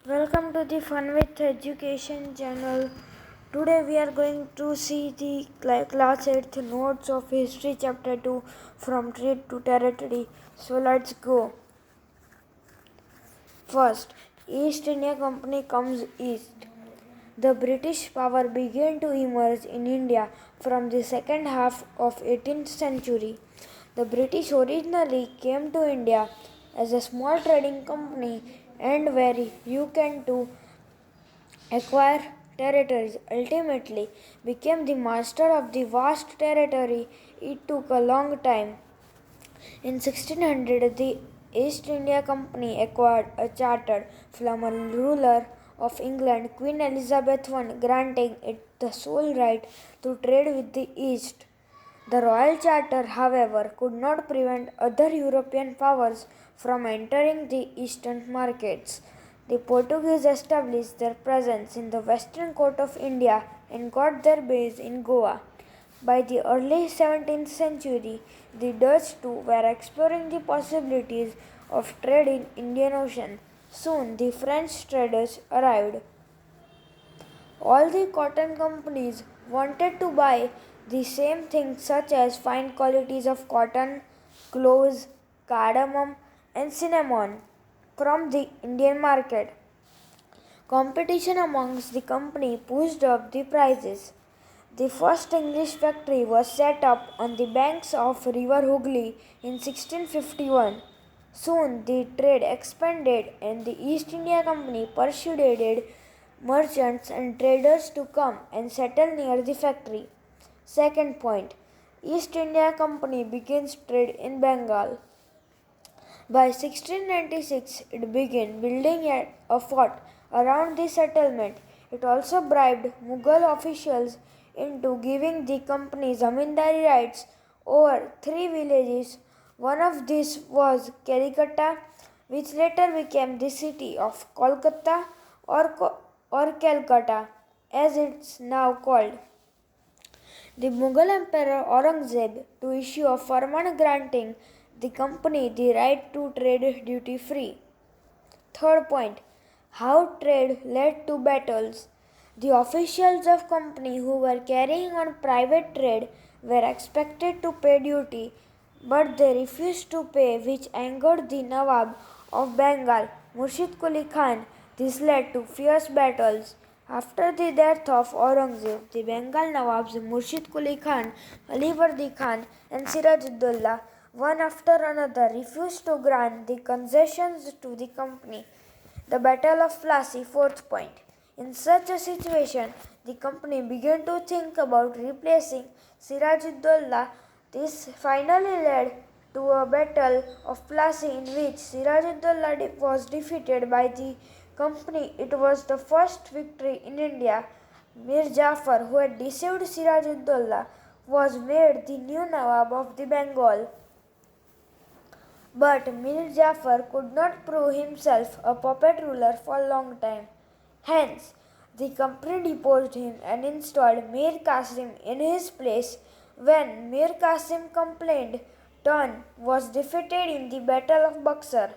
Welcome to the Fun with Education channel. Today we are going to see the class 8th notes of history chapter 2 from trade to territory. So let's go. First, East India Company comes east. The British power began to emerge in India from the second half of 18th century. The British originally came to India as a small trading company and very keen to acquire territories, ultimately became the master of the vast territory. It took a long time. In 1600, the East India Company acquired a charter from a ruler of England, Queen Elizabeth I, granting it the sole right to trade with the East. The royal charter, however, could not prevent other European powers from entering the eastern markets. The Portuguese established their presence in the western coast of India and got their base in Goa. By the early 17th century, the Dutch too were exploring the possibilities of trade in Indian Ocean. Soon the French traders arrived. All the cotton companies wanted to buy the same things such as fine qualities of cotton, cloves, cardamom, and cinnamon from the Indian market. Competition amongst the company pushed up the prices. The first English factory was set up on the banks of River Hooghly in 1651. Soon the trade expanded and the East India Company persuaded merchants and traders to come and settle near the factory. Second point, East India Company begins trade in Bengal. By 1696, it began building a fort around the settlement. It also bribed Mughal officials into giving the company zamindari rights over three villages. One of these was Calcutta, which later became the city of Kolkata or Calcutta, as it's now called. The Mughal Emperor Aurangzeb to issue a firman granting the company the right to trade duty free. Third point, how trade led to battles. The officials of company who were carrying on private trade were expected to pay duty, but they refused to pay, which angered the Nawab of Bengal, Murshid Quli Khan. This led to fierce battles. After the death of Aurangzeb, the Bengal Nawabs Murshid Quli Khan, Ali Bardi Khan, and Sirajuddaulah, one after another, refused to grant the concessions to the company. The Battle of Plassey, fourth point. In such a situation, the company began to think about replacing Sirajuddaulah. This finally led to a battle of Plassey in which Sirajuddaulah was defeated by the company. It was the first victory in India. Mir Jafar, who had deceived Sirajuddaulah, was made the new Nawab of the Bengal. But Mir Jafar could not prove himself a puppet ruler for a long time. Hence, the company deposed him and installed Mir Qasim in his place. When Mir Qasim complained, Tan was defeated in the Battle of Buxar.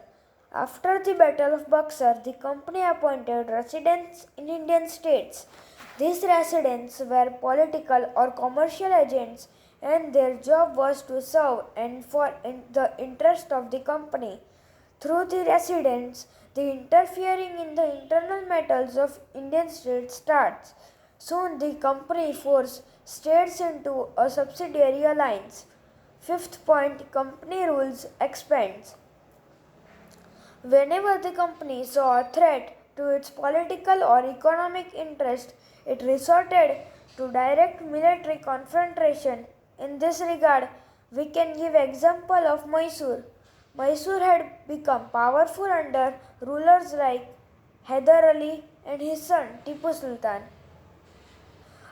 After the Battle of Buxar, the company appointed residents in Indian states. These residents were political or commercial agents, and their job was to serve and for the interest of the company. Through the residents, the interfering in the internal matters of Indian states starts. Soon the company forced states into a subsidiary alliance. Fifth point, company rules expands. Whenever the company saw a threat to its political or economic interest, it resorted to direct military confrontation. In this regard, we can give example of Mysore. Mysore had become powerful under rulers like Hyder Ali and his son Tipu Sultan.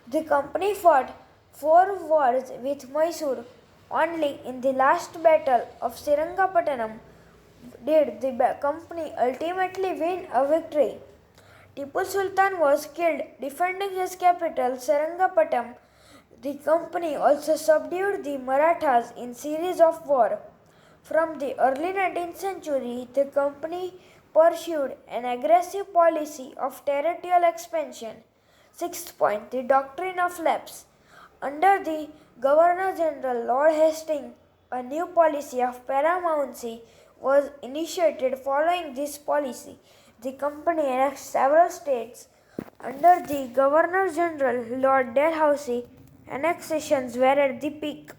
The company fought four wars with Mysore. Only in the last battle of Seringapatanam did the company ultimately win a victory. Tipu Sultan was killed defending his capital Seringapatam. The company also subdued the Marathas in series of war. From the early 19th century, the company pursued an aggressive policy of territorial expansion. Sixth point, the doctrine of lapse. Under the Governor General Lord Hastings, a new policy of paramountcy was initiated. Following this policy, the company annexed several states. Under the Governor General Lord Dalhousie, annexations were at the peak.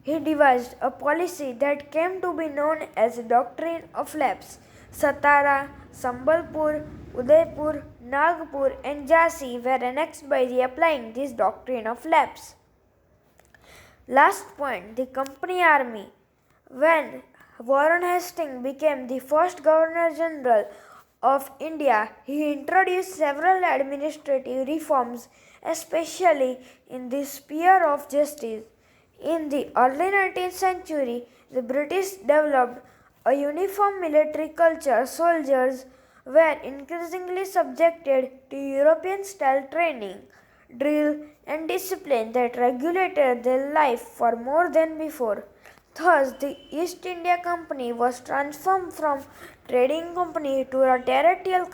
He devised a policy that came to be known as the Doctrine of Lapse. Satara, Sambalpur, Udaipur, Nagpur, and Jhansi were annexed by the applying this doctrine of lapse. Last point, the company army. When Warren Hastings became the first Governor General of India, he introduced several administrative reforms, especially in the sphere of justice. In the early 19th century, the British developed a uniform military culture. Soldiers were increasingly subjected to European style training, drill, and discipline that regulated their life far more than before. Thus, the East India Company was transformed from trading company to a territorial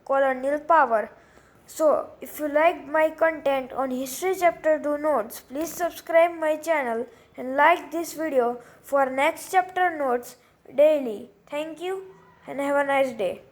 colonial power. So, if you liked my content on History Chapter 2 notes, please subscribe my channel and like this video for next chapter notes daily. Thank you and have a nice day.